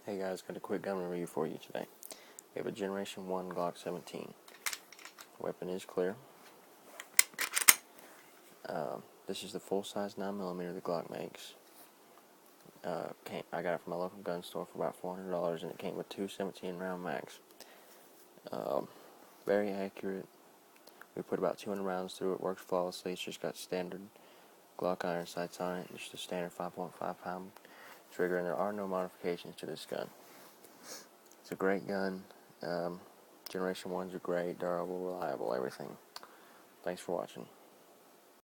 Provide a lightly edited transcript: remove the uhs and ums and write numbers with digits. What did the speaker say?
Hey guys, got a quick gun review for you today. We have a Generation 1 Glock 17. Weapon is clear. This is the full-size 9mm the Glock makes. I got it from my local gun store for about $400, and it came with two 17-round mags. Very accurate. We put about 200 rounds through it. Works flawlessly. It's just got standard Glock iron sights on it. Just a standard 5.5 pound trigger, and there are no modifications to this gun. It's a great gun. Generation 1s are great, durable, reliable, everything. Thanks for watching.